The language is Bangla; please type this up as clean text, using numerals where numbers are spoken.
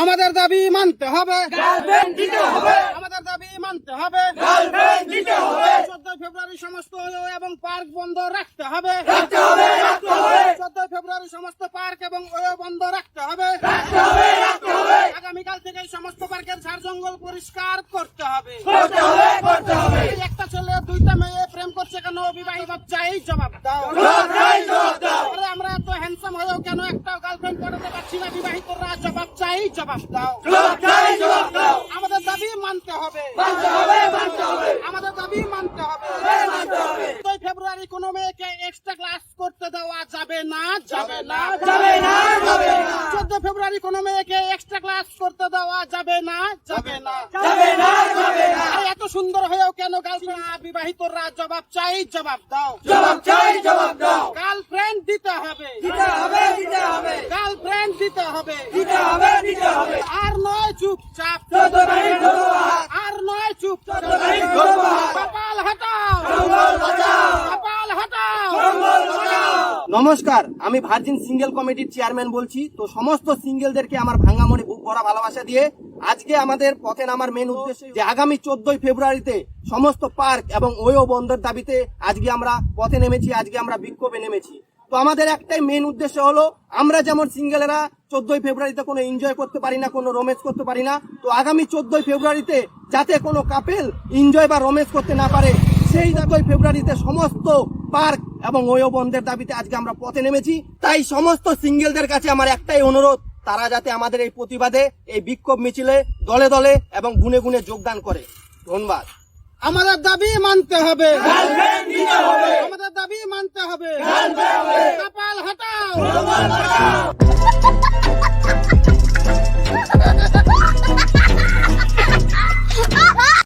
আমাদের দাবি মানতে হবে, গার্লফ্রেন্ড দিতে হবে, আমাদের দাবি মানতে হবে। গার্লফ্রেন্ড দিতে হবে, 14 ফেব্রুয়ারি সমস্ত এবং পার্ক বন্ধ রাখতে হবে, রাখতে হবে, রাখতে হবে, 14 ফেব্রুয়ারি সমস্ত পার্ক এবং বন্ধ রাখতে হবে, রাখতে হবে, রাখতে হবে, আগামীকাল থেকে এই সমস্ত পার্কের ঝাড় জঙ্গল পরিষ্কার করতে হবে। করতে হবে, করতে হবে। এই একটা ছেলে দুইটা মেয়ে প্রেম করছে কেন, বিবাহিত চাই জবাব দাও। জবাব দাও। আরে আমরা এত হ্যান্ডসাম হয়েও কেন একটা গার্লফ্রেন্ড পড়াতে পারছি না, বিবাহিতরা জবাব চাই জবাব দাও। জবাব চাই, জবাব দাও। আমাদের দাবি মানতে হবে, মানতে হবে, মানতে হবে, আমাদের দাবি মানতে হবে। মানতে হবে। 14 ফেব্রুয়ারি কোনো মেয়েকে এক্সট্রা ক্লাস করতে দেওয়া যাবে না, যাবে না, যাবে না, যাবে না, 14 ফেব্রুয়ারি কোনো মেয়েকে এক্সট্রা ক্লাস করতে দেওয়া যাবে না, যাবে না, যাবে না, যাবে না। আরে এত সুন্দর হয়েও কেন গার্লফ্রেন্ড, বিবাহিতরা জবাব চাই জবাব দাও। জবাব চাই, জবাব দাও। গার্লফ্রেন্ড দিতে হবে, দিতে হবে, দিতে হবে, গার্লফ্রেন্ড দিতে হবে। দিতে হবে, দিতে হবে। আর নয় চুপচাপ, 14 তারিখ ধরবো হাত, আর নয় চুপ, 14 তারিখ ধরবো হাত। কপাল হটাও, জঙ্গল বাঁচাও, কপাল হটাও। জঙ্গল বাঁচাও। নমস্কার, আমি ভার্জিন সিঙ্গেল কমিটির চেয়ারম্যান বলছি। তো সমস্ত সিঙ্গেলদেরকে আমার ভাঙা মনে বুক ভরা ভালোবাসা দিয়ে আজকে আমাদের পথে নামার মেন উদ্দেশ্য যে আগামী 14 ফেব্রুয়ারিতে সমস্ত পার্ক এবং ওয়ো বন্ধের দাবিতে আজকে আমরা পথে নেমেছি, আজকে আমরা বিক্ষোভে নেমেছি। তো আমাদের একটাই মেন উদ্দেশ্য হলো, আমরা যেমন সিঙ্গেলেরা 14 ফেব্রুয়ারিতে কোনো এনজয় করতে পারি না, কোনো রোমেন্স করতে পারি না, তো আগামী 14 ফেব্রুয়ারিতে যাতে কোনো কাপেল এনজয় বা রোমেন্স করতে না পারে, সেই 14 ফেব্রুয়ারিতে সমস্ত পার্ক এবং ওয়ো বন্ধের দাবিতে আজকে আমরা পথে নেমেছি। তাই সমস্ত সিঙ্গেলদের কাছে আমার একটাই অনুরোধ, তারা যাতে আমাদের এই প্রতিবাদে, এই বিক্ষোভ মিছিলে দলে দলে এবং গুনে গুনে যোগদান করে। ধন্যবাদ। আমাদের দাবি মানতে হবে, গার্লফ্রেন্ড দিতে হবে, আমাদের দাবি মানতে হবে। মানতে হবে। কপাল হটাও, জঙ্গল বাঁচাও।